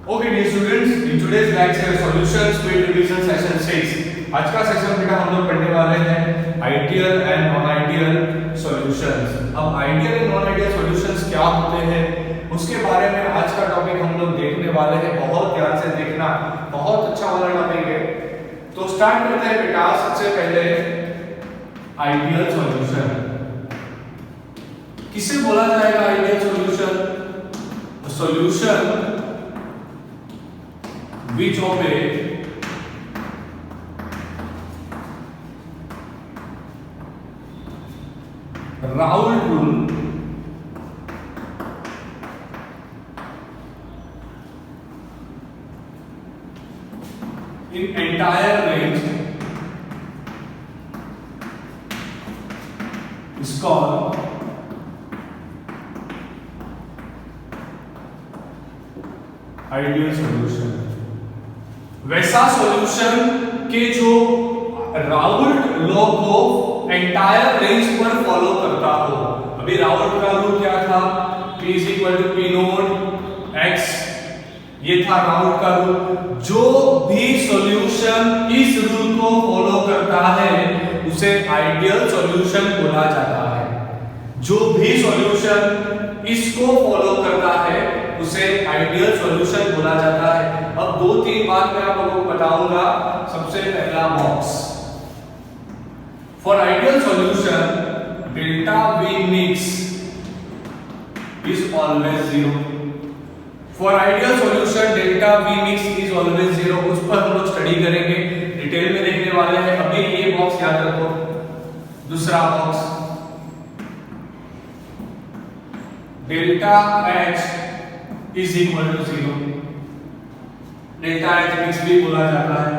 Okay, dear students, in today's lecture solutions with revision session 6 आज का session बेटा हम लोग पढ़ने वाले हैं ideal and non ideal solutions. अब ideal and non ideal solutions क्या होते हैं उसके बारे में आज का टॉपिक हम लोग देखने वाले हैं। बहुत ध्यान से देखना, बहुत अच्छा वाला टॉपिक है। तो स्टार्ट करते हैं बेटा। सबसे पहले आइडियल सॉल्यूशन किसे बोला जाएगा? Ideal solution, solution which obey Raoult rule in entire range is called ideal solution। वैसा सॉल्यूशन के जो राउल्ट लॉ को एंटायर रेंज पर फॉलो करता हो। अभी राउल्ट का रूल क्या था? P = P नोट X, ये था राउल्ट का रूल। जो भी सॉल्यूशन इस रूल को फॉलो करता है उसे आइडियल सॉल्यूशन बोला जाता है। जो भी सॉल्यूशन इसको फॉलो करता है उसे आइडियल सॉल्यूशन बोला जाता है। अब दो तीन बात मैं आप लोगों को बताऊंगा। सबसे पहला box, for ideal solution delta V mix is always 0। For ideal solution delta V mix is always 0। उस पर हम लोग स्टडी करेंगे, डिटेल में देखने वाले हैं। अभी ये बॉक्स याद रखो। दूसरा box, delta H is equal to 0। Delta H mix भी बोला जाता है।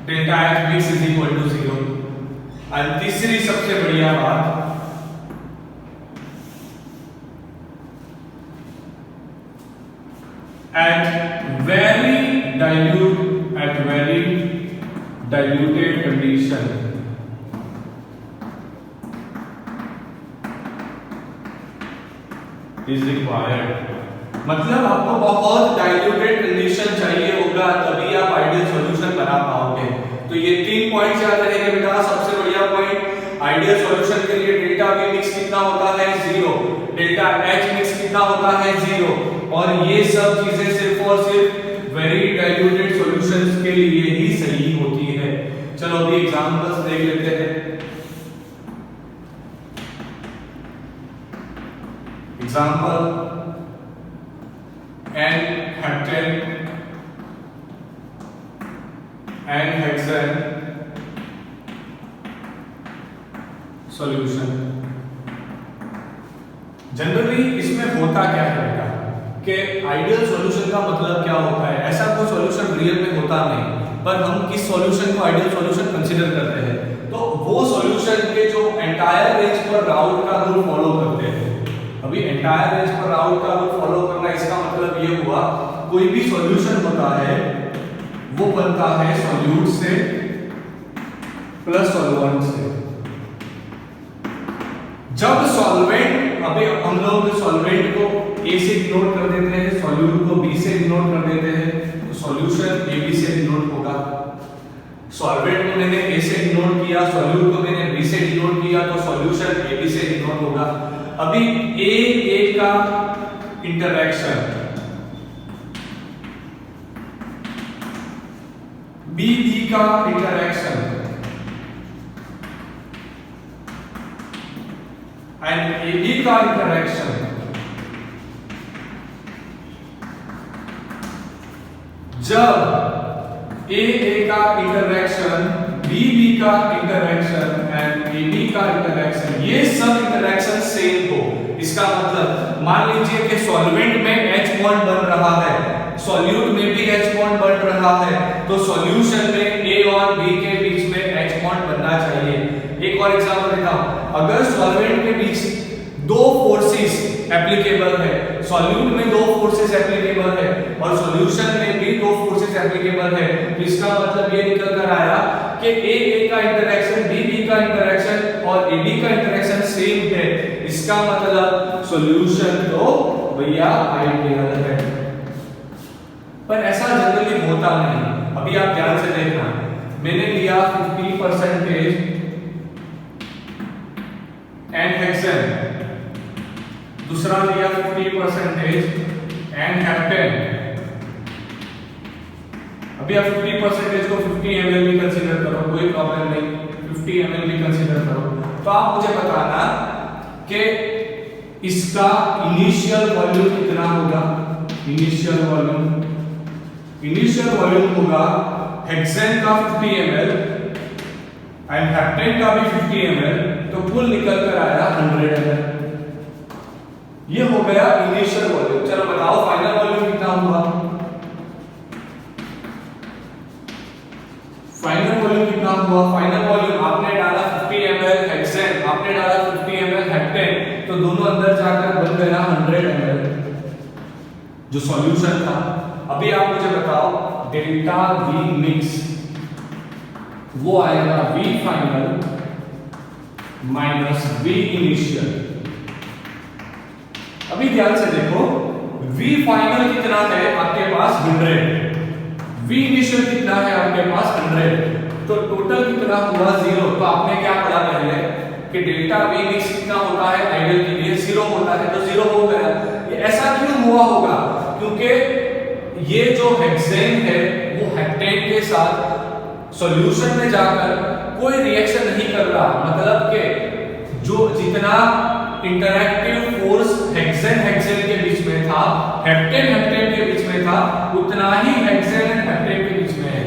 Delta H mix is equal to 0। और तीसरी सबसे बढ़िया बात, at very diluted condition is required। मतलब आपको बहुत डाइल्यूटेड कंडीशन चाहिए होगा तभी आप आइडियल सॉल्यूशन बना पाओगे। तो ये तीन पॉइंट्स याद रहेंगे बेटा। सबसे बढ़िया पॉइंट, आइडियल सॉल्यूशन के लिए डेल्टा V मिक्स कितना होता है? 0। डेल्टा H मिक्स कितना होता है? 0। और ये सब चीजें सिर्फ और सिर्फ वेरी डाइल्यूटेड सॉल्यूशंस के लिए ही सही होती है। चलो अभी एग्जांपल्स देख लेते हैं। Example, n-heptane n-hexane solution. Generally इसमें होता क्या है बेटा कि आइडियल सॉल्यूशन का मतलब क्या होता है? ऐसा कोई सॉल्यूशन रियल में होता नहीं, पर हम किस सॉल्यूशन को आइडियल सॉल्यूशन कंसीडर करते हैं? तो वो सॉल्यूशन के जो एंटायर रेंज पर राउल्ट का रूल फॉलो करते हैं। अभी एंटायर रेंज पर राउल्ट का रूल फॉलो करना, इसका मतलब ये हुआ कोई भी सॉल्यूशन होता है वो बनता है सॉल्यूट से प्लस सॉल्वेंट से। जब सॉल्वेंट, अभी हम लोग सॉल्वेंट को A से डिनोट कर देते हैं, सॉल्यूट को B से डिनोट कर देते हैं, तो सॉल्यूशन AB से डिनोट होगा। सॉल्वेंट को मैंने A से डिनोट किया, सॉल्यूट को मैंने B से डिनोट किया, तो सॉल्यूशन AB से डिनोट होगा। अभी A का इंटरैक्शन, B का इंटरैक्शन एंड AB का इंटरैक्शन, जब A का इंटरैक्शन, B का इंटरैक्शन एंड AB का इंटरैक्शन, ये सब इंटरैक्शन सेम हो। इसका मतलब मान लीजिए कि सॉल्वेंट में H बॉन्ड बन रहा है, सॉल्यूट में भी H बॉन्ड बन रहा है, तो सॉल्यूशन में A और B के बीच में H बॉन्ड बनना चाहिए। एक और एग्जांपल देता हूं। अगर सॉल्वेंट के बीच दो फोर्सेस एप्लीकेबल है, सॉल्यूट में दो फोर्सेस एप्लीकेबल है और सॉल्यूशन में भी दो फोर्सेस एप्लीकेबल है, तो इसका मतलब ये निकल कर आया कि A का इंटरैक्शन B का इंटरैक्शन और AB का इंटरैक्शन सेम है। इसका मतलब सॉल्यूशन तो भैया आइडियल है। मैंने लिया 50% एन हेक्सेन, दूसरा लिया 50% एन हेप्टेन। अभी आप 50% को 50 ml भी कंसीडर करो, कोई प्रॉब्लम नहीं, 50 ml भी कंसीडर करो। तो आप मुझे बताना कि इसका इनिशियल वॉल्यूम कितना होगा। इनिशियल वॉल्यूम होगा हेक्सेन का 50 ml एंड हेप्टेन का भी 50 ml, तो कुल निकल कर आया 100 ml। ये हो गया इनिशियल वॉल्यूम। चलो बताओ फाइनल वॉल्यूम कितना हुआ। फाइनल वॉल्यूम कितना हुआ? फाइनल वॉल्यूम आपने डाला 50 ml हेक्सेन, आपने डाला 50 ml हेप्टेन, तो दोनों अंदर जाकर बन गया 100 ml जो सॉल्यूशन था। अभी आप मुझे बताओ डेल्टा V मिक्स वो आएगा V final minus V initial. अभी ध्यान से देखो V फाइनल कितना है आपके पास 100, V इनिशियल कितना है आपके पास 100, तो टोटल कितना हुआ 0। तो आपने क्या पढ़ा पहले कि डेल्टा V मिक्स कितना होता है आइडियल के लिए 0 होता है, तो 0 हो गया। ये ऐसा क्यों हुआ होगा? क्योंकि ये जो हेक्सेन है वो हेप्टेन के साथ सॉल्यूशन में जाकर कोई रिएक्शन नहीं कर रहा, मतलब कि जो जितना इंटरैक्टिव फोर्स हेक्सेन के बीच में था, हेप्टेन के बीच में था, उतना ही हेक्सेन एंड हेप्टेन के बीच में है।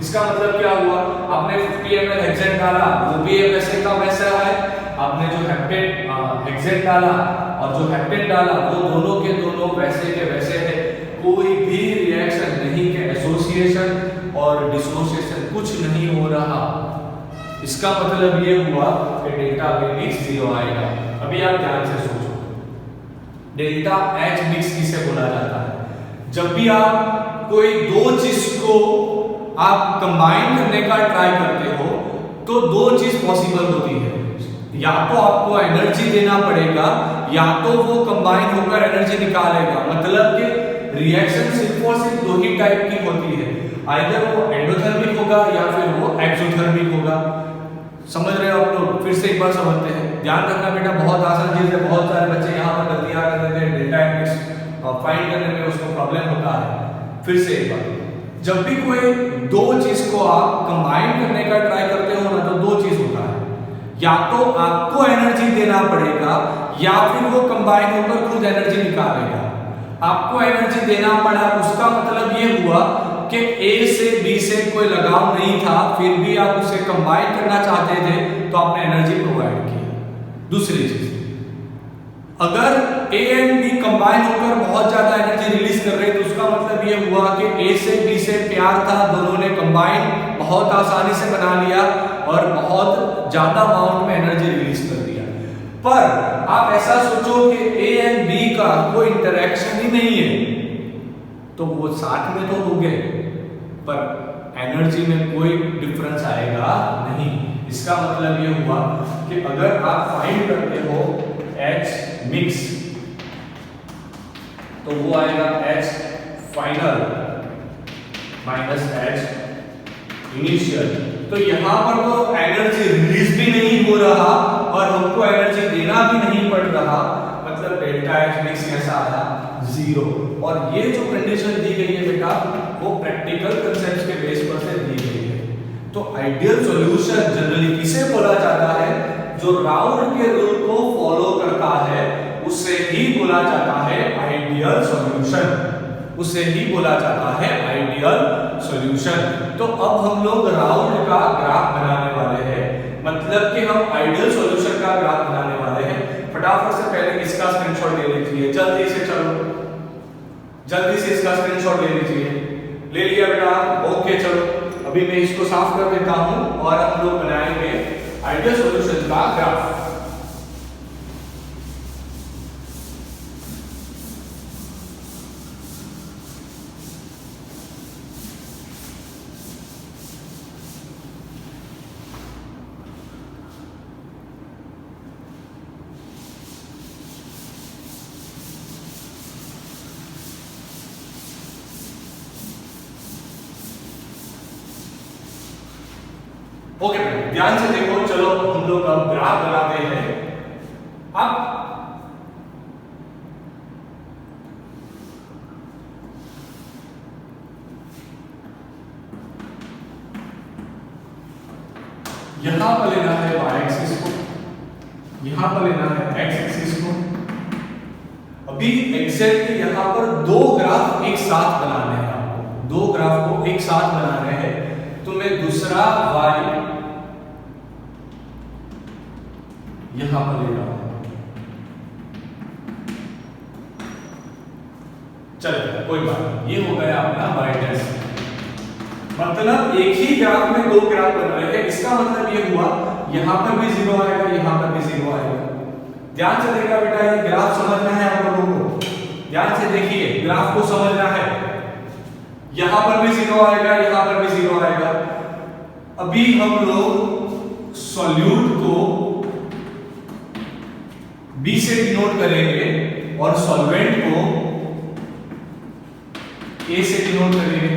इसका मतलब क्या हुआ? आपने 50 ml हेक्सेन डाला, वो भी वैसे का वैसा है। आपने जो हेक्सेन डाला और जो हेप्टेन डाला वो दोनों के दोनों वैसे के वैसे है, कोई भी रिएक्शन नहीं के एसोसिएशन और डिसोसिएशन कुछ नहीं हो रहा। इसका मतलब ये हुआ कि डेल्टा V मिक्स 0 आएगा। अभी आप ध्यान से सोचो, डेल्टा H मिक्स किसे बोला जाता है? जब भी आप कोई दो चीज को आप कंबाइन करने का ट्राई करते हो तो दो चीज पॉसिबल होती है, या तो आपको एनर्जी देना पड़ेगा या तो वो कंबाइन होकर एनर्जी निकालेगा। मतलब कि रिएक्शन सिर्फ और सिर्फ दो ही टाइप की होती है, आइदर वो एंडोथर्मिक होगा या फिर वो एक्सोथर्मिक होगा। समझ रहे हो आप लोग? फिर से एक बार समझते हैं, ध्यान रखना बेटा, बहुत आसान चीज है। बहुत सारे बच्चे यहाँ पर गलतियां कर देते हैं, डेल्टा इंडेक्स फाइंड करने में उसको प्रॉब्लम होता है। फिर से एक बार, जब भी कोई दो चीज को आप कंबाइन करने का ट्राई करते हो ना, तो दो चीज होता है, या तो आपको एनर्जी देना पड़ेगा या फिर वो कंबाइन होकर खुद एनर्जी निकालेगा। आपको एनर्जी देना पड़ा, उसका मतलब ये हुआ कि A से B से कोई लगाव नहीं था, फिर भी आप उसे कंबाइन करना चाहते थे तो आपने एनर्जी प्रोवाइड की। दूसरी चीज, अगर A एंड B कंबाइन होकर बहुत ज्यादा एनर्जी रिलीज कर रहे, तो उसका मतलब ये हुआ कि A से B से प्यार था, दोनों ने कंबाइन बहुत आसानी से बना लिया और बहुत ज्यादा अमाउंट में एनर्जी रिलीज कर दिया। पर आप ऐसा सोचो कि A एंड B का कोई इंटरेक्शन ही नहीं है, तो वो साथ में तो हो गए पर एनर्जी में कोई डिफरेंस आएगा नहीं। इसका मतलब ये हुआ कि अगर आप फाइंड करते हो H मिक्स, तो वो आएगा H final minus H initial. तो यहां पर तो एनर्जी रिलीज भी नहीं हो रहा और हमको एनर्जी देना भी नहीं पड़ रहा, मतलब डेल्टा H मिक्स कैसा आया 0। और ये जो कंडीशन दी गई है बेटा, वो प्रैक्टिकल कांसेप्ट्स के बेस पर से दी गई है। तो आइडियल सॉल्यूशन जनरली किसे बोला जाता है? जो राउल्ट के रूल को फॉलो करता है उसे ही बोला जाता है आइडियल सॉल्यूशन, उसे ही बोला जाता है आइडियल सॉल्यूशन। तो अब हम लोग राउल्ट का ग्राफ बनाने वाले हैं, मतलब कि हम आइडियल सॉल्यूशन का ग्राफ बनाने वाले हैं। फटाफट से पहले इसका स्क्रीनशॉट ले लीजिए, जल्दी से, चलो जल्दी से इसका स्क्रीनशॉट ले लीजिए। ले लिया बेटा? ओके, चलो अभी मैं इसको साफ कर देता हूं और हम लोग बनाएंगे आइडियल सॉल्यूशन का ग्राफ। ओके फ्रेंड, ध्यान से देखो। चलो हम लोग अब ग्राफ बनाते हैं। अब यहां पर लेना है y एक्सिस को, यहां पर लेना है x एक्सिस को। अभी एग्जैक्टली यहां पर दो ग्राफ एक साथ बनाने हैं आपको, दो ग्राफ को एक साथ बनाने हैं। तो मैं दूसरा y यहां पर ले रहा हूं। चलो कोई बात नहीं, ये हो गया अपना y टेस्ट। मतलब एक ही ग्राफ में दो ग्राफ बन रहे हैं, इसका मतलब ये हुआ यहां पर भी जीरो आएगा, यहां पर भी जीरो आएगा। ध्यान से देखा बेटा, ये ग्राफ समझना है आप लोगों को। ध्यान से देखिए, ग्राफ को समझना है। यहां पर भी जीरो आएगा, यहां पर भी जीरो आएगा। अभी हम लोग सॉल्यूट को B से डिनोट करेंगे और सॉल्वेंट को A से डिनोट करेंगे।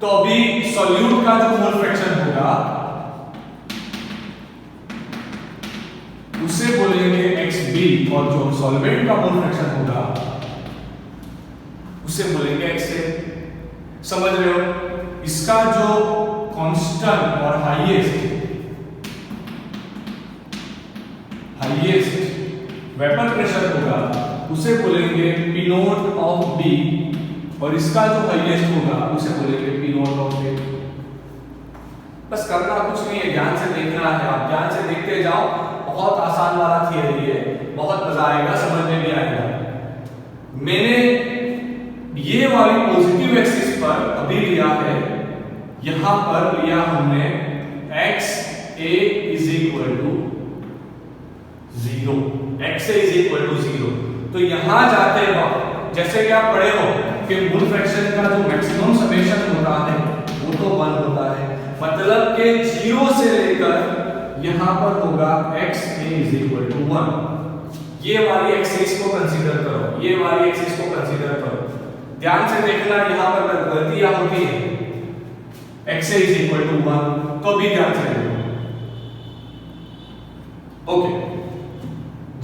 तो अभी सॉल्यूट का जो मोल फ्रैक्शन होगा उसे बोलेंगे XB, और जो सॉल्वेंट का मोल फ्रैक्शन होगा उसे बोलेंगे XA। समझ रहे हो? इसका जो कांस्टेंट और हाईएस्ट वेपर प्रेशर होगा उसे बोलेंगे P नोट ऑफ B, और इसका जो हाईएस्ट होगा उसे बोलेंगे P नोट ऑफ A। बस करना कुछ नहीं है, ध्यान से देखना है। आप ध्यान से देखते जाओ, बहुत आसान वाला थियरी है, बहुत मजा आएगा, समझ में भी आएगा। मैंने ये वाली पॉजिटिव एक्सिस पर अभी लिया है, यहां पर लिया हमने XA is equal to 0, XA is equal to 0। तो यहां जाते वक्त जैसे कि आप पढ़े हो कि मोल फ्रैक्शन का जो मैक्सिमम समेशन होता है वो तो 1 होता है, मतलब कि 0 से लेकर यहां पर होगा XA इज इक्वल टू 1। ये वाली एक्सिस को कंसीडर करो, ये वाली एक्सिस को कंसीडर करो। ध्यान से देखना, यहां पर गलतियां होती है। XA इज इक्वल टू 1, तो भी ध्यान से देखो। ओके,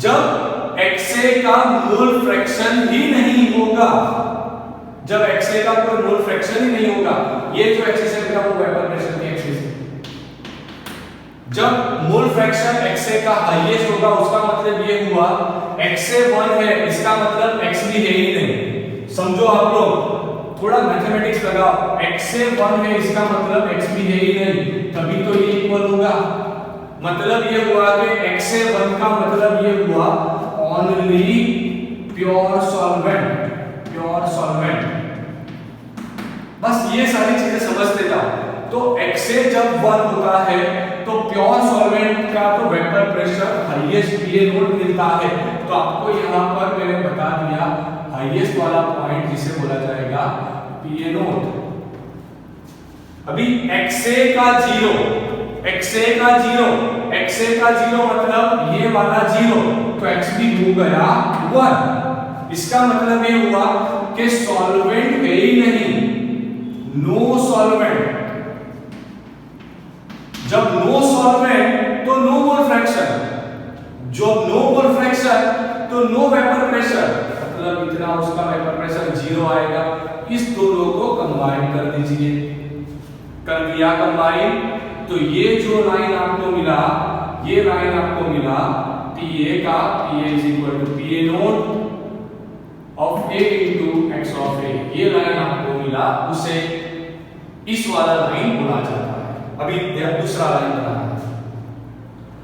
जब XA का मोल फ्रैक्शन ही नहीं होगा, जब XA का कोई मोल फ्रैक्शन ही नहीं होगा, ये जो एक्सिस है मेरा वो वेपर प्रेशर की एक्सिस है। जब मोल फ्रैक्शन XA का हाईएस्ट होगा उसका मतलब ये हुआ XA 1 है, इसका मतलब XB है ही नहीं। समझो आप लोग, थोड़ा मैथमेटिक्स लगाओ। XA 1 है, इसका मतलब XB है ही नहीं, तभी तो ये इक्वल होगा। मतलब ये हुआ कि XA 1 का मतलब ये हुआ only pure solvent, pure solvent. बस ये सारी चीजें समझते जाओ। तो XA जब 1 होता है तो प्योर सॉल्वेंट का तो vapour pressure highest PA note मिलता है। तो आपको यहाँ पर मैंने बता दिया हाईएस्ट वाला पॉइंट जिसे बोला जाएगा PA नोट। अभी XA का 0, XA का 0, XA का 0 मतलब ये वाला 0, तो XB हो गया 1। इसका मतलब ये हुआ कि सॉल्वेंट है ही नहीं, नो सॉल्वेंट। जब नो सॉल्वेंट तो नो मोल फ्रैक्शन, जब नो मोल फ्रैक्शन तो नो वेपर प्रेशर, मतलब इतना उसका वेपर प्रेशर 0 आएगा। इस दोनों को कंबाइन कर दीजिए, कर दिया कंबाइन, तो ये जो लाइन आपको मिला, ये लाइन आपको मिला PA का, PA is equal to PA naught of A into x of A। ये लाइन आपको मिला, उसे इस वाला लाइन बोला जाता है। अभी दूसरा लाइन बनाना है।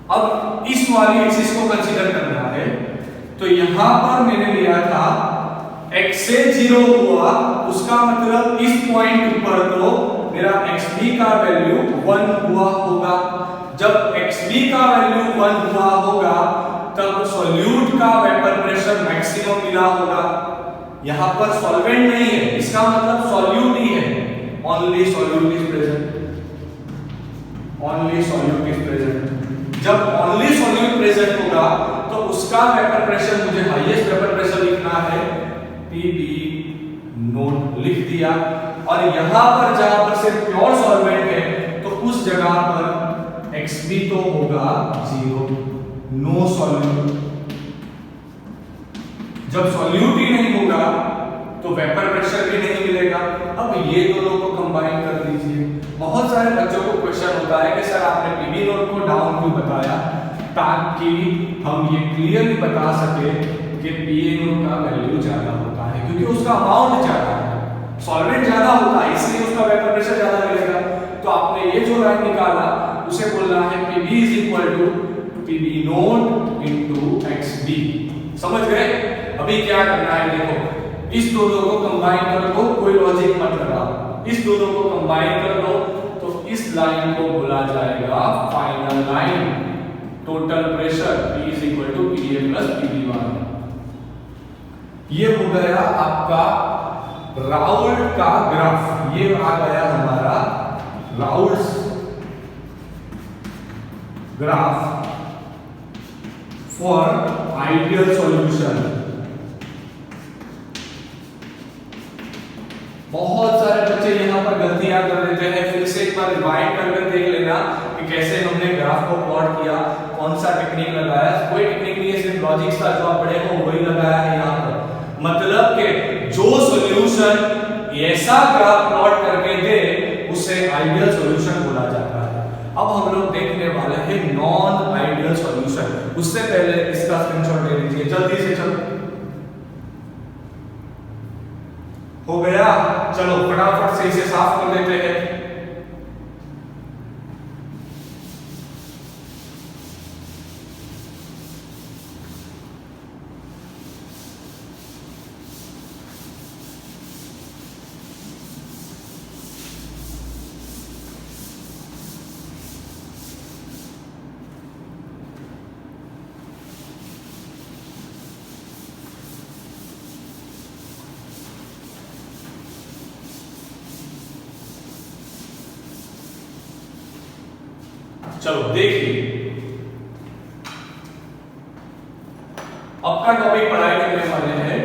अब इस वाली एक्सिस को कंसीडर करना है, तो यहां पर मैंने लिया था XA 0 हुआ, उसका मतलब इस पॉइंट पर तो मेरा XB का वैल्यू 1 हुआ होगा। जब XB का वैल्यू 1 हुआ होगा तब सॉल्यूट का वेपर प्रेशर मैक्सिमम मिला होगा। यहां पर सॉल्वेंट नहीं है, इसका मतलब सॉल्यूट ही है। Only solute is present, only solute is present. जब ओनली सॉल्यूट प्रेजेंट होगा तो उसका वेपर प्रेशर, मुझे हाईएस्ट वेपर प्रेशर लिखना है, PB नोट लिख दिया। और यहां पर जहां पर सिर्फ प्योर सॉल्वेंट है तो उस जगह पर xb तो होगा 0, नो सॉल्यूट। जब सॉल्यूट ही नहीं होगा तो वेपर प्रेशर भी नहीं मिलेगा। अब ये दोनों को कंबाइन कर दीजिए। बहुत सारे बच्चों को क्वेश्चन होता है कि सर आपने पीवी नोट को डाउन क्यों बताया, ताकि हम ये क्लियरली बता सके कि पीए नोट का वैल्यू ज्यादा होता है, क्योंकि उसका अमाउंट ज्यादा है, सॉल्वेंट ज्यादा होता है, इसलिए उसका वेपर प्रेशर ज्यादा मिलेगा। तो आपने ये जो लाइन निकाला उसे बोलना है PV is equal to PV naught into XB. समझ गए? अभी क्या करना है, देखो इस दोनों को कंबाइन कर दो, कोई लॉजिक मत लगाओ, इस दोनों को कंबाइन कर दो तो इस लाइन को बोला जाएगा final line, total pressure P is equal to PA plus PB1। ये हो गया आपका राउल्ट का ग्राफ, ये आ गया हमारा Raoult's graph for ideal solution. बहुत सारे बच्चे यहां पर गलतियां कर देते हैं, फिर से एक बार रिवाइंड करके देख लेना कि कैसे हमने ग्राफ को प्लॉट किया, कौन सा टेक्निक लगाया। कोई टेक्निक नहीं है, सिर्फ लॉजिक्स का जो आप पढ़े हो वही लगाया है यहां पर। मतलब कि जो सॉल्यूशन ऐसा ग्राफ प्लॉट करके दे उसे आइडियल सॉल्यूशन बोला जाता है। अब हम लोग देखने वाले हैं नॉन आइडियल सॉल्यूशन। उससे पहले इसका स्क्रीनशॉट ले लीजिए जल्दी से। चलो हो गया, चलो फटाफट से इसे साफ कर देते हैं। चलो देखिए, अब का टॉपिक पढ़ाई करने वाले हैं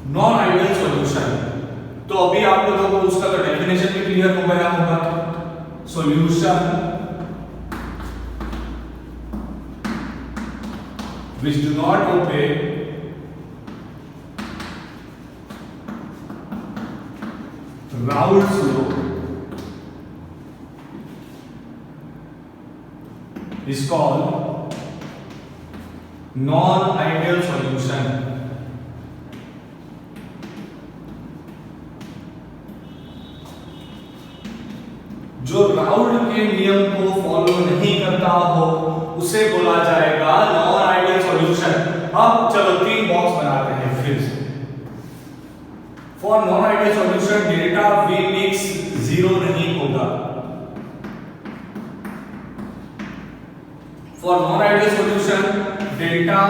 नॉन आइडियल सॉल्यूशन। तो अभी आप लोगों को उसका तो डेफिनेशन भी क्लियर हो गया होगा। Solution which do not obey Raoult's law is called non-ideal solution। जो राउल्ट के नियम को फॉलो नहीं करता हो उसे बोला जाएगा नॉन आइडियल सॉल्यूशन। अब चलो 3 बॉक्स बनाते हैं फिर से। For non ideal solution delta V mix 0 नहीं होगा। For non ideal solution delta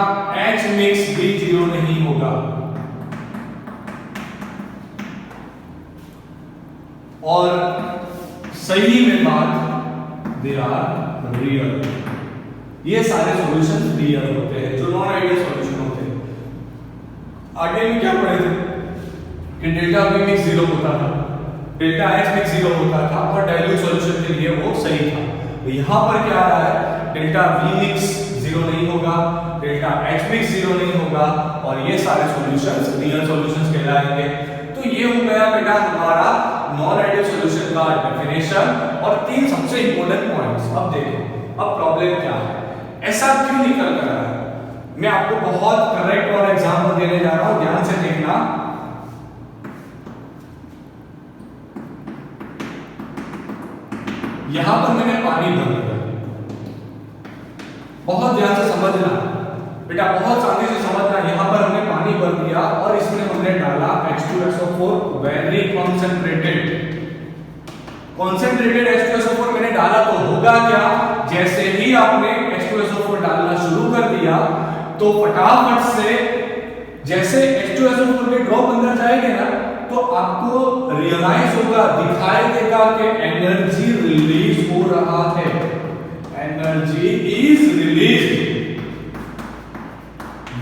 H mix भी 0 नहीं होगा। और सही में बात दे आर रियल, ये सारे सॉल्यूशंस रियल होते हैं जो नॉन आइडियल सॉल्यूशन होते हैं। आगे में क्या पढ़े थे कि डेल्टा V मिक्स 0 होता था, डेल्टा H मिक्स 0 होता था और डाइल्यूट सॉल्यूशन के लिए वो सही था। तो यहां पर क्या आ रहा है, डेल्टा V मिक्स 0 नहीं होगा, डेल्टा H मिक्स 0 नहीं होगा और ये सारे सॉल्यूशंस रियल सॉल्यूशंस कहलाएंगे। तो ये हो गया बेटा हमारा नॉन आइडियल सॉल्यूशन का डेफिनेशन और 3 सबसे इंपॉर्टेंट पॉइंट्स। अब देखो, अब प्रॉब्लम क्या है, ऐसा क्यों निकल कर रहा है। मैं आपको बहुत करेक्ट और एग्जांपल देने जा रहा हूं, ध्यान से देखना। यहां पर मैंने पानी भर दिया, बहुत ध्यान से समझना बेटा, बहुत शांति से समझना। यहां पर हमने पानी भर दिया और इसमें हमने डाला H2SO4 वेरी कॉन्सेंट्रेटेड H2SO4 मैंने डाला तो होगा क्या, जैसे ही आपने H2SO4 डालना शुरू कर दिया तो फटाफट से जैसे H2SO4 के ड्रॉप अंदर जाएंगे ना तो आपको रियलाइज होगा, दिखाई देगा कि एनर्जी रिलीज हो रहा है, एनर्जी इज रिलीज्ड।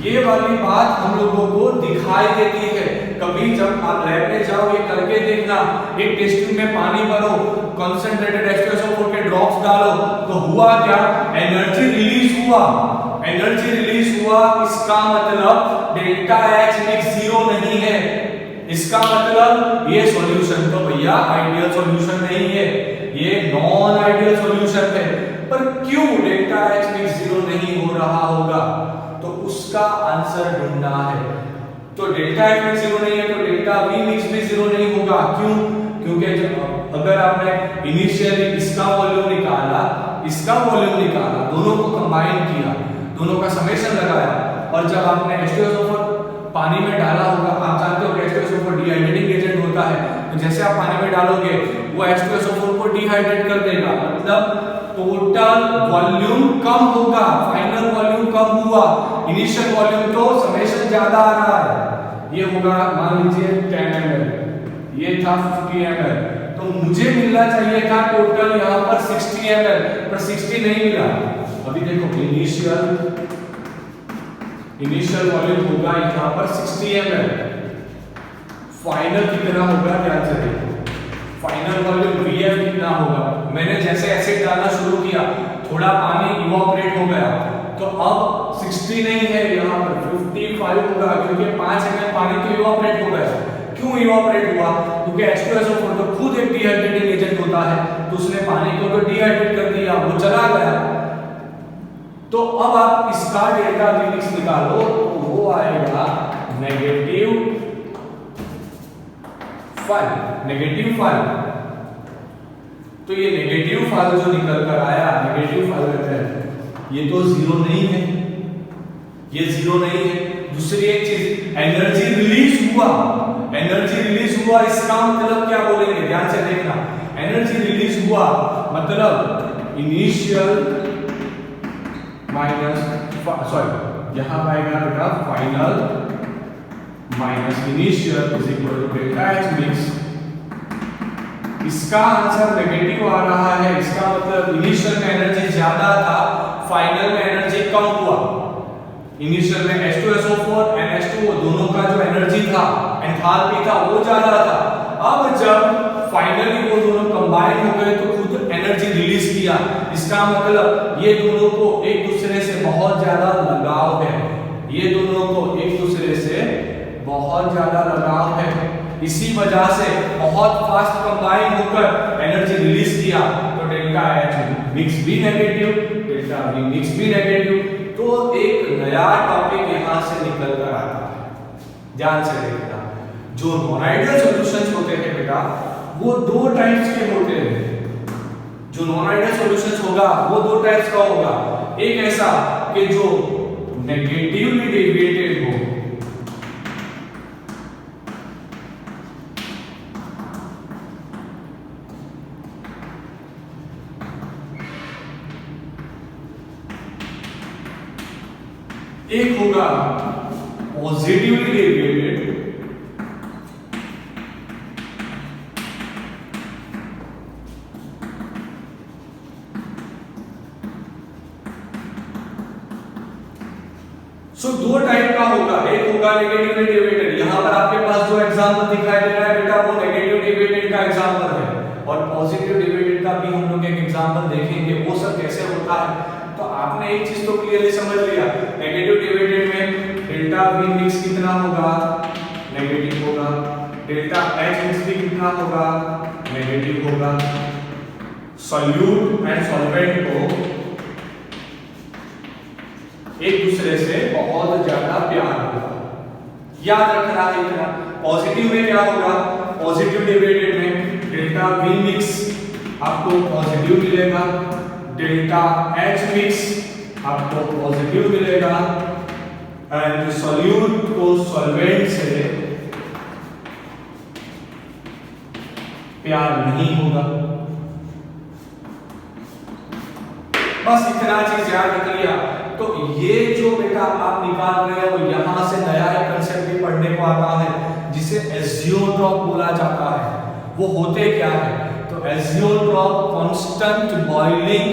ये वाली बात हम लोगों को दिखाई देती है। कभी जब आप लैब में जाओ ये करके देखना, एक टेस्ट ट्यूब में पानी भरो, कंसंट्रेटेड H2SO4 के ड्रॉप्स डालो, तो हुआ क्या, एनर्जी रिलीज हुआ, एनर्जी रिलीज हुआ, इसका मतलब डेल्टा H मिक्स जीरो नहीं है, इसका मतलब ये सॉल्यूशन तो भैया आइडियल सॉल्यूशन नहीं है, ये नॉन आइडियल सॉल्यूशन है। पर क्यों डेल्टा H मिक्स जीरो नहीं हो रहा होगा, तो उसका आंसर ढूंढना है। तो डेल्टा H मिक्स जीरो नहीं है तो डेल्टा V मिक्स भी जीरो नहीं होगा, क्यों, क्योंकि जब अगर आपने इनिशियली इसका वॉल्यूम निकाला, इसका वॉल्यूम निकाला, दोनों को कंबाइन किया, दोनों का समेशन लगाया, और जब आपने H2SO4 पानी में डाला होगा, आप जानते हो कि H2SO4 डिहाइड्रेटिंग एजेंट होता है, तो जैसे आप पानी में डालोगे वो H2SO4 को डिहाइड्रेट कर देगा, मतलब टोटल वॉल्यूम कम होगा, फाइनल वॉल्यूम कम हुआ, इनिशियल वॉल्यूम तो समेशन ज्यादा आ रहा है, ये होगा मान लीजिए 10 ml, ये था 50 ml, तो मुझे मिलना चाहिए था टोटल यहाँ पर 60 ml, पर 60 नहीं मिला। अभी देखो इनिशियल वॉल्यूम होगा यहाँ पर 60 ml, फाइनल कितना होगा, ध्यान से देखो, फाइनल वॉल्यूम Vf कितना होगा। मैंने जैसे एसिड डालना शुरू किया, थोड़ा पानी इवोपरेट हो गया, तो अब 60 नहीं है, यहाँ पर 55 होगा, क्योंकि 5 ml पानी तो इवोपरेट हो गया। क्यों इवोपरेट हुआ, क्योंकि H2SO4 तो खुद एक डिहाइड्रेटिंग एजेंट होता है, तो उसने पानी को तो डिहाइड्रेट कर दिया, वो चला गया। तो अब आप इसका डेल्टा V मिक्स निकालो, तो वो आएगा -5। तो ये -5 जो निकल कर आया, -5 कहते हैं, ये तो जीरो नहीं है, ये जीरो नहीं है। दूसरी एक चीज, एनर्जी रिलीज हुआ, एनर्जी रिलीज हुआ, इसका मतलब क्या बोलेंगे, ध्यान से देखना, एनर्जी रिलीज हुआ मतलब इनिशियल माइनस, सॉरी यहां आएगा बेटा final minus initial is equal to delta H mix. इसका आंसर नेगेटिव आ रहा है, इसका मतलब इनिशियल में एनर्जी ज्यादा था, फाइनल में एनर्जी कम हुआ। इनिशियल में H2SO4 NH2 दोनों का जो एनर्जी था, एंथैल्पी था, वो ज्यादा था। अब जब फाइनली वो दोनों कंबाइन हो गए तो खुद एनर्जी रिलीज किया, इसका मतलब ये दोनों को एक दूसरे से बहुत ज्यादा लगाव है, ये दोनों को एक दूसरे से बहुत ज्यादा लगाव है, इसी वजह से बहुत फास्ट कंबाइन होकर एनर्जी रिलीज किया, तो डेल्टा H मिक्स भी नेगेटिव, डेल्टा V मिक्स भी नेगेटिव। तो एक नया टॉपिक यहां से निकल कर आता है, ध्यान से देखना। जो नॉन आइडियल सॉल्यूशंस होते हैं बेटा, वो दो टाइप्स के होते हैं। जो नॉन आइडियल सॉल्यूशंस होगा वो दो टाइप्स का होगा, एक ऐसा कि जो नेगेटिवली डेविएटेड हो, एक होगा पॉजिटिवली डेविएटेड, सो दो टाइप का होगा, एक होगा नेगेटिवली डेविएटेड, यहां पर आपके पास जो एग्जांपल दिखाई दे रहा है बेटा वो नेगेटिव डेविएटेड का एग्जांपल है, और पॉजिटिव डेविएटेड का भी हम लोग एक एग्जांपल देखेंगे, वो सब कैसे होता है। तो आपने एक चीज तो क्लियरली समझ लिया, नेगेटिव डेविएटेड में डेल्टा V मिक्स कितना होगा, नेगेटिव होगा, डेल्टा H मिक्स भी कितना होगा, नेगेटिव होगा। सॉल्यूट एंड सॉल्वेंट को एक दूसरे से बहुत ज्यादा प्यार होगा, याद रखना है इतना। पॉजिटिव में क्या होगा, पॉजिटिव डेविएटेड में डेल्टा V मिक्स आपको पॉजिटिव मिलेगा, डेल्टा H मिक्स आपको पॉजिटिव मिलेगा, एंड सॉल्यूट को सॉल्वेंट से प्यार नहीं होगा। बस इतना चीज याद रख लिया। तो ये जो बेटा आप निकाल रहे हो, यहां से नया एक कंसेप्ट भी पढ़ने को आता है जिसे एजियोट्रॉप बोला जाता है। वो होते क्या है, तो एजियोट्रॉप कांस्टेंट बॉइलिंग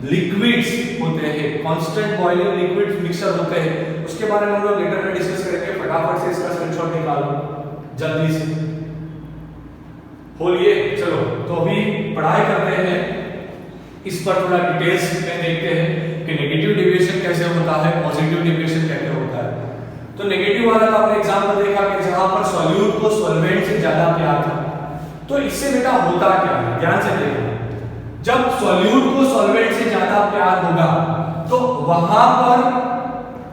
लिक्विड्स होते हैं, कांस्टेंट बॉइलिंग लिक्विड्स मिक्सचर होते हैं। उसके बारे में हम लोग लेटर में डिस्कस करेंगे, फटाफट से इसका स्क्रीनशॉट निकालो। जल्दी से खोलिए। चलो तो अभी पढ़ाई करते हैं, इस पर थोड़ा डिटेल्स में देखते हैं कि नेगेटिव डेविएशन कैसे होता है, पॉजिटिव डेविएशन कैसे होता है। तो नेगेटिव वाला का आपने एग्जांपल देखा कि जहां पर सॉल्यूट को सॉल्वेंट से ज्यादा प्यार था। तो इससे बेटा होता क्या है, ध्यान से देखना। जब सॉल्यूट को सॉल्वेंट से ज्यादा प्यार होगा तो वहां पर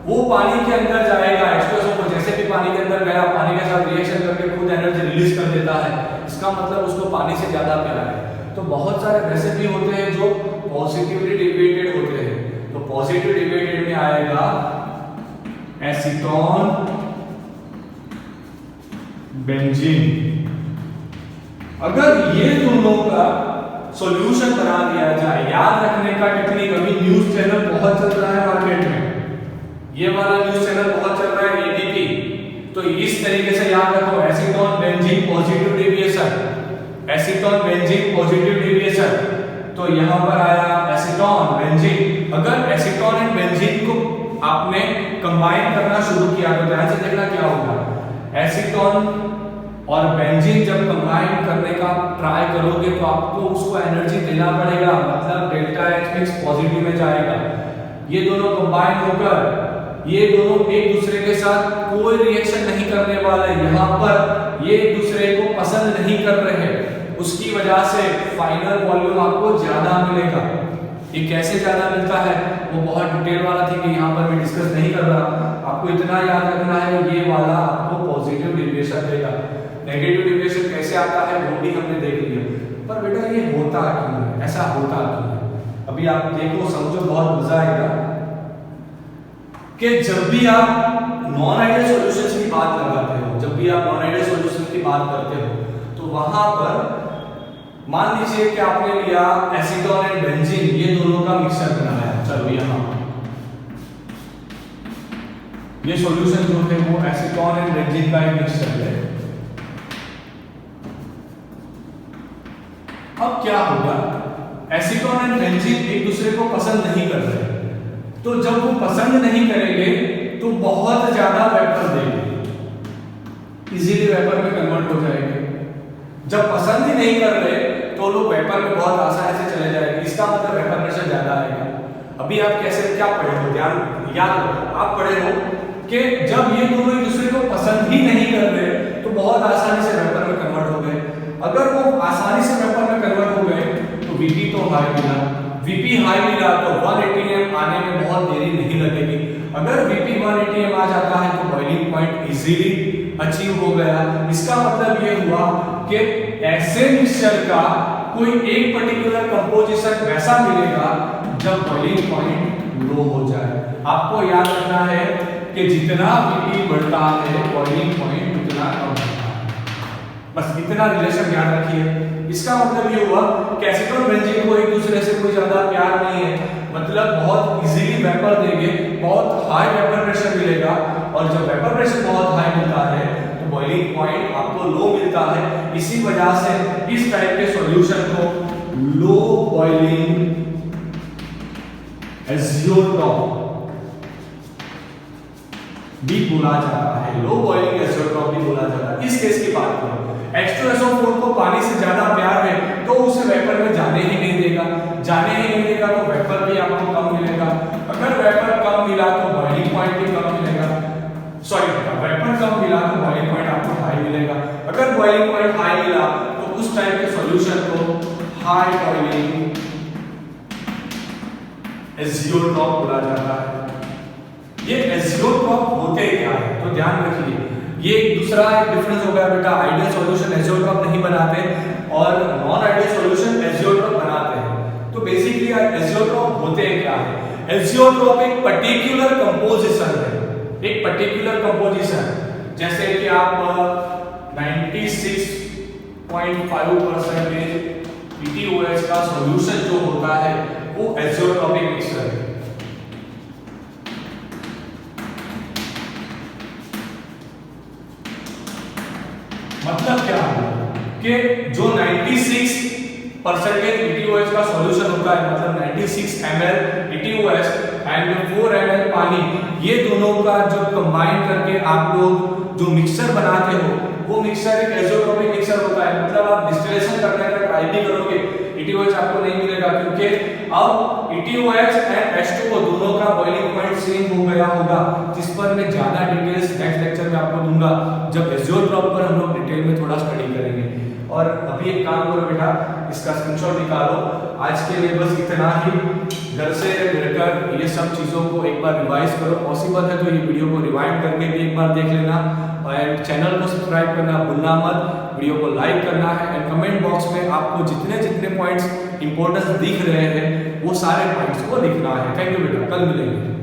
वो पानी के अंदर जाएगा, H2SO को जैसे भी पानी के अंदर गया, पानी के साथ रिएक्शन करके खुद एनर्जी रिलीज कर देता है। इसका मतलब उसको पानी से ज्यादा प्यार है। तो बहुत सारे वैसे भी होते हैं जो पॉजिटिवली डेविएटेड होते हैं। तो पॉजिटिव डेविएटेड में आएगा एसीटोन बेंजीन। अगर ये दोनों का सॉल्यूशन बना दिया जाए, याद रखने का टेक्निक, अभी न्यूज चैनल बहुत चल रहा है मार्केट में, ये वाला न्यूज चैनल बहुत चल रहा है एडीपी। तो इस तरीके से याद रखो, acetone benzene positive deviation, acetone benzene positive deviation. तो यहां पर आया एसीटोन बेंजीन। अगर एसीटोन एंड बेंजीन को आपने कंबाइन करना शुरू किया तो ध्यान से देखना क्या होगा। एसीटोन और बेंजीन जब कंबाइन करने का ट्राई करोगे तो आपको उसको एनर्जी देना पड़ेगा, मतलब डेल्टा H मिक्स पॉजिटिव में जाएगा। ये दोनों कंबाइन होकर ये दोनों एक दूसरे के साथ कोई रिएक्शन नहीं करने वाले, यहाँ पर ये एक दूसरे को पसंद नहीं कर रहे, उसकी वजह से फाइनल वॉल्यूम आपको ज्यादा मिलेगा। ये कैसे ज्यादा मिलता है वो बहुत डिटेल वाला थी कि यहाँ पर मैं डिस्कस नहीं कर रहा। आपको इतना याद रखना है, ये वाला आपको पॉजिटिव डेविएशन देगा। नेगेटिव डेविएशन कैसे आता है वो भी हमने देख लिया। पर बेटा ये होता क्यों है, ऐसा होता क्यों है, अभी आप देखो समझो, बहुत मजा आएगा कि जब भी आप नॉन आइडियल सॉल्यूशंस की बात लगाते हो, जब भी आप नॉन आइडियल सॉल्यूशन की बात करते हो तो वहां पर मान लीजिए कि आपने लिया एसीटोन एंड बेंजीन, ये दोनों का मिक्सचर बनाया। चलो यहां ये सॉल्यूशन जो है वो एसीटोन एंड बेंजीन का एक मिक्सचर है। अब क्या होगा, एसीटोन एंड बेंजीन एक दूसरे को पसंद नहीं कर रहे, तो जब वो पसंद नहीं करेंगे तो बहुत ज्यादा वेपर देंगे, इजीली वेपर में कन्वर्ट हो जाएंगे। जब पसंद ही नहीं कर रहे तो लोग वेपर में बहुत आसानी से चले जाएंगे, इसका मतलब वेपर प्रेशर ज्यादा आएगा। अभी आप कैसे क्या पढ़े हो, ध्यान याद रखो, आप पढ़े हो कि जब ये दोनों एक दूसरे को पसंद ही नहीं कर रहे तो बहुत आसानी से वेपर में कन्वर्ट हो गए। अगर वो आसानी से वेपर में कन्वर्ट हो गए तो वीपी तो हाई मिला, वीपी हाई मिला तो 180 एम आने में बहुत देरी नहीं लगेगी। अगर वीपी 180 एम आ जाता है तो बॉइलिंग पॉइंट इजीली अचीव हो गया। इसका मतलब ये हुआ कि ऐसे मिक्सचर का कोई एक पर्टिकुलर कंपोजिशन वैसा मिलेगा जब बॉइलिंग पॉइंट लो हो जाए। आपको याद रखना है कि जितना वीपी बढ़ता है बॉइलिंग पॉइंट उतना कम होता है, बस इतना रिलेशन याद रखिए। इसका मतलब ये हुआ कि एसीटोन बेंजीन को एक दूसरे से कोई ज्यादा प्यार नहीं है, मतलब बहुत इजीली वेपर देंगे, बहुत हाई वेपर प्रेशर मिलेगा। और जब वेपर प्रेशर बहुत हाई मिलता है तो बॉइलिंग पॉइंट आपको लो मिलता है। इसी वजह से इस टाइप के सॉल्यूशन को लो बॉइलिंग एजियोट्रॉप भी बोला जाता है, लो बॉइलिंग एजियोट्रॉप भी बोला जाता है। इस केस की बात करो, H2SO4 को पानी से ज्यादा प्यार है तो उसे वेपर में जाने ही नहीं देगा, जाने ही नहीं देगा तो वेपर भी आपको कम मिलेगा। अगर वेपर कम मिला तो बॉइलिंग पॉइंट भी कम मिलेगा, सॉरी वेपर कम मिला तो बॉइलिंग पॉइंट आपको हाई मिलेगा। अगर बॉइलिंग पॉइंट हाई मिला तो उस टाइप के सॉल्यूशन को हाई बॉइलिंग एजियोट्रॉप बोला जाता है। ये एजियोट्रॉप होते क्या है तो ध्यान रखिए, ये दूसरा एक डिफरेंस हो गया बेटा, आइडियल सॉल्यूशन एजियोट्रॉप नहीं बनाते और नॉन आइडियल सॉल्यूशन एजियोट्रॉप बनाते हैं। तो बेसिकली एजियोट्रॉप होते क्या है, एजियोट्रॉप एक पर्टिकुलर कंपोजिशन है, एक पर्टिकुलर कंपोजिशन, जैसे कि आप 96.5% PTOH का सॉल्यूशन जो होता है वो एजियोट्रॉपिक मिक्सचर है। मतलब क्या है कि जो 96% PTOH का सॉल्यूशन होता है, मतलब 96 ml PTOH एंड 4 ml पानी, ये दोनों का जो कंबाइन करके आप लोग जो मिक्सचर बनाते हो वो मिक्सचर एक एज़ोट्रोपिक मिक्सचर होता है, मतलब आप डिस्टिलेशन करने का ट्राई भी करोगे EtOH आपको नहीं मिलेगा, क्योंकि अब EtOH एंड H2O दोनों का बॉइलिंग पॉइंट सेम हो गया होगा, जिस पर मैं ज्यादा डिटेल्स नेक्स्ट लेक्चर में आपको दूंगा जब एज़ोट्रोप पर हम लोग डिटेल में थोड़ा स्टडी करेंगे। और अभी एक काम करो बेटा, इसका स्क्रीनशॉट निकालो। आज के लिए बस इतना ही। घर से मिलकर ये सब चीज़ों को एक बार रिवाइज करो, पॉसिबल है तो ये वीडियो को रिवाइंड करके भी एक बार देख लेना, और चैनल को सब्सक्राइब करना भूलना मत, वीडियो को लाइक करना है, एंड कमेंट बॉक्स में आपको जितने जितने पॉइंट्स इंपॉर्टेंस दिख रहे हैं वो सारे पॉइंट्स को लिखना है। थैंक यू बेटा, कल मिलेंगे।